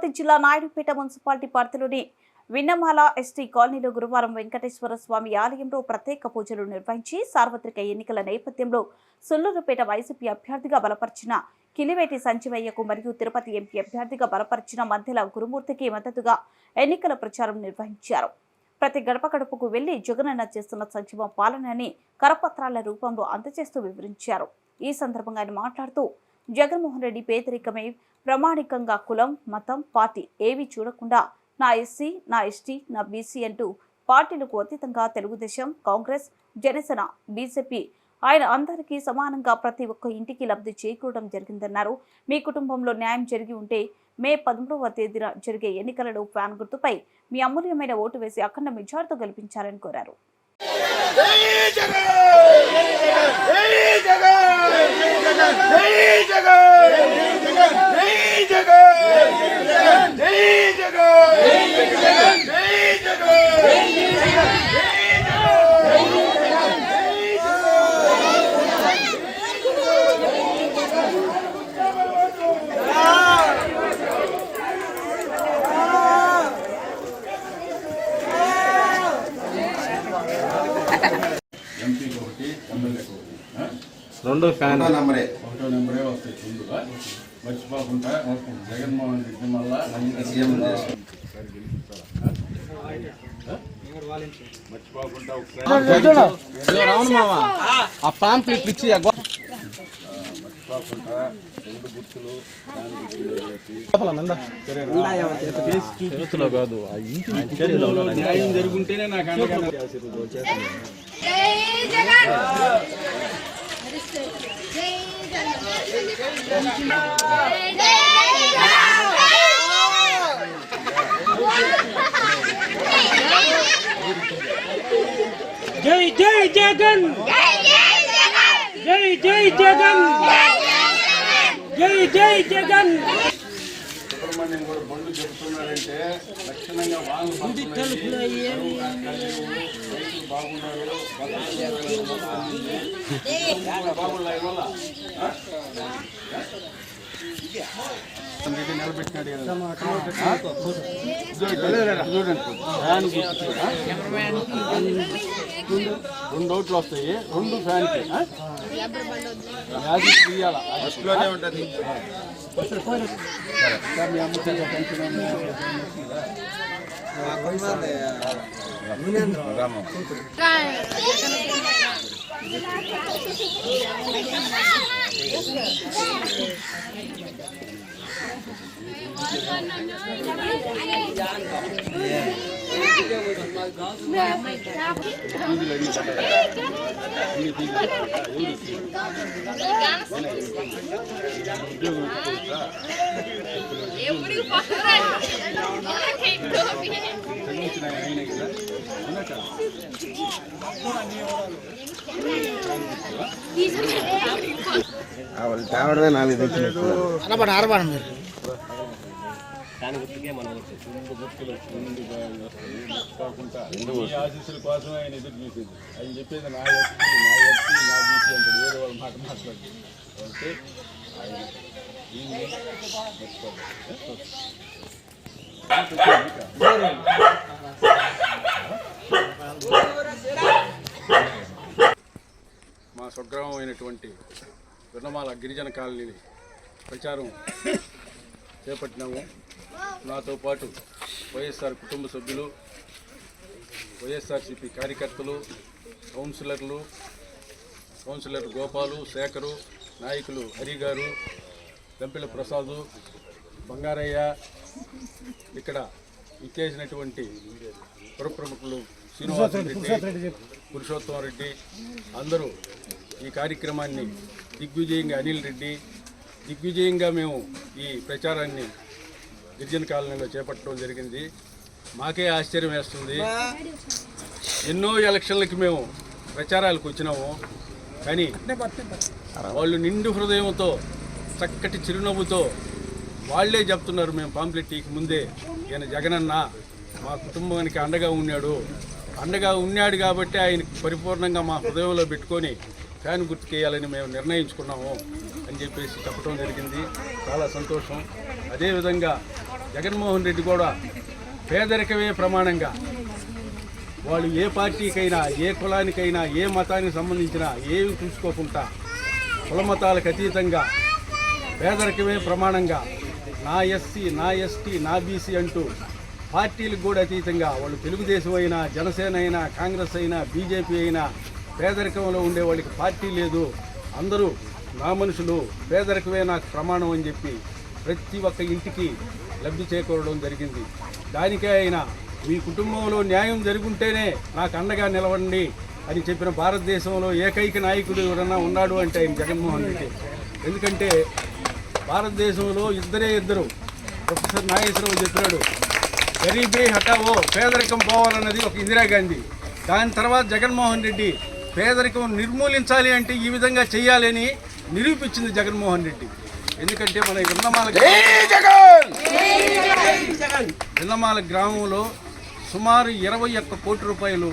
తిరుపతి జిల్లా నాయుడుపేట మున్సిపాలిటీ పరిధిలోని విన్నమాల ఎస్టీ కాలనీలో గురువారం వెంకటేశ్వర స్వామి ఆలయంలో ప్రత్యేక పూజలు నిర్వహించి సార్వత్రిక ఎన్నికల నేపథ్యంలో సుళ్లూరుపేట వైసీపీ అభ్యర్థిగా బలపరిచిన కిలివేటి సంజీవయ్యకు మరియు తిరుపతి ఎంపీ అభ్యర్థిగా బలపరిచిన మధ్యల గురుమూర్తికి మద్దతుగా ఎన్నికల ప్రచారం నిర్వహించారు. ప్రతి గడప గడపకు వెళ్లి జగనన్న చేస్తున్న సంక్షేమ పాలనని కరపత్రాల రూపంలో అందజేస్తూ వివరించారు. ఈ సందర్భంగా ఆయన మాట్లాడుతూ జగన్మోహన్ రెడ్డి పేదరికమే ప్రామాణికంగా కులం, మతం, పార్టీ ఏవి చూడకుండా నా ఎస్సీ, నా ఎస్టీ, నా బీసీ అంటూ పార్టీలకు అతీతంగా తెలుగుదేశం, కాంగ్రెస్, జనసేన, బీజేపీ ఆయన అందరికీ సమానంగా ప్రతి ఒక్క ఇంటికి లబ్ధి చేకూరడం జరిగిందన్నారు. మీ కుటుంబంలో న్యాయం జరిగి ఉంటే మే 13వ తేదీన జరిగే ఎన్నికలలో ఫ్యాన్ గుర్తుపై మీ అమూల్యమైన ఓటు వేసి అఖండ మెజార్టీతో గెలిపించాలని కోరారు. ఎంపీకి ఒకటి, ఎమ్మెల్యేకి ఒకటి, రెండు ఫ్యాన్ ఒకటో నెంబరే వస్తాయి. ముందుగా మర్చిపోకుండా జగన్మోహన్ రెడ్డి మళ్ళా సీఎం మర్చిపోకుండా ఒకసారి రావును మావా ఆ పాంప్లెట్ ఇచ్చి మర్చిపోకుండా రెండు గుర్తులు చేతిలో కాదు ఆ ఇంటి న్యాయం జరుగుంటేనే నాకు అండగా జై జై జగన్, జై జై జగన్, జై జై జగన్. సుబ్రహ్మణ్యం కూడా బండ్లు చెప్తున్నారంటే లక్షణంగా వాళ్ళు బాగున్నారు నిలబెట్టినాడు చూడండి. రెండు ఓట్లు వస్తాయి, రెండు ఫ్యాన్కి యాది తీయాలా ఫస్ట్లోనే ఉంటుంది. మీ అమ్మకి తేవడమే నా మీద ఆశీస్సుల కోసం ఆయన ఎదురు చూసేది. ఆయన చెప్పేది నా ఎస్పీ, నా ఎస్పీ, నా బీసీ అంటాడు. వేరే వాళ్ళు మాట్లాడుతుంది. అంటే ఆయన మా స్వగ్రామం అయినటువంటి విన్నమాల గిరిజన కాలనీ ప్రచారం చేపట్టినాము. నాతో పాటు వైఎస్ఆర్ కుటుంబ సభ్యులు, వైఎస్ఆర్సీపీ కార్యకర్తలు, కౌన్సిలర్ గోపాలు, శేఖరు, నాయకులు హరి గారు, దంపిల ప్రసాదు, బంగారయ్య, ఇక్కడ ఇచ్చేసినటువంటి పురప్రముఖులు శ్రీనివాసరెడ్డి, పురుషోత్తమ రెడ్డి అందరూ ఈ కార్యక్రమాన్ని దిగ్విజయంగా, అనిల్ రెడ్డి దిగ్విజయంగా మేము ఈ ప్రచారాన్ని గిరిజన కాలనీలో చేపట్టడం జరిగింది. మాకే ఆశ్చర్యం వేస్తుంది. ఎన్నో ఎలక్షన్లకి మేము ప్రచారాలకు వచ్చినాము, కానీ వాళ్ళు నిండు హృదయంతో, చక్కటి చిరునవ్వుతో వాళ్లే చెప్తున్నారు, మేము పాంప్లెట్ టీకి ముందే ఈయన జగనన్న మా కుటుంబానికి అండగా ఉన్నాడు కాబట్టి ఆయన పరిపూర్ణంగా మా హృదయంలో పెట్టుకొని ఫ్యాన్ గుర్తుకేయాలని మేము నిర్ణయించుకున్నాము అని చెప్పేసి చెప్పడం జరిగింది. చాలా సంతోషం. అదేవిధంగా జగన్మోహన్ రెడ్డి కూడా పేదరికమే ప్రమాణంగా వాళ్ళు ఏ పార్టీకైనా, ఏ కులానికైనా, ఏ మతానికి సంబంధించినా ఏమి చూసుకోకుండా కుల మతాలకు అతీతంగా పేదరికమే ప్రమాణంగా నా ఎస్సీ, నా ఎస్టీ, నా బీసీ అంటూ పార్టీలకు కూడా అతీతంగా వాళ్ళు తెలుగుదేశం అయినా, జనసేన అయినా, కాంగ్రెస్ అయినా, బీజేపీ అయినా పేదరికంలో ఉండే వాళ్ళకి పార్టీ లేదు, అందరూ నా మనుషులు, పేదరికమే నాకు ప్రమాణం అని చెప్పి ప్రతి ఒక్క ఇంటికి లబ్ధి చేకూరడం జరిగింది. దానికే అయినా మీ కుటుంబంలో న్యాయం జరుగుంటేనే నాకు అండగా నిలవండి అని చెప్పిన భారతదేశంలో ఏకైక నాయకుడు ఎవరన్నా ఉన్నాడు అంటే ఆయన జగన్మోహన్ రెడ్డి. ఎందుకంటే భారతదేశంలో ఇద్దరు ప్రొఫెసర్ నాగేశ్వరరావు చెప్పినాడు, గరీబీ హటావో, పేదరికం పోవాలన్నది ఒక ఇందిరాగాంధీ. దాని తర్వాత జగన్మోహన్ రెడ్డి పేదరికం నిర్మూలించాలి అంటే ఈ విధంగా చేయాలని నిరూపించింది జగన్మోహన్ రెడ్డి. ఎందుకంటే మన విన్నమాల గ్రామంలో సుమారు 21 కోట్ల రూపాయలు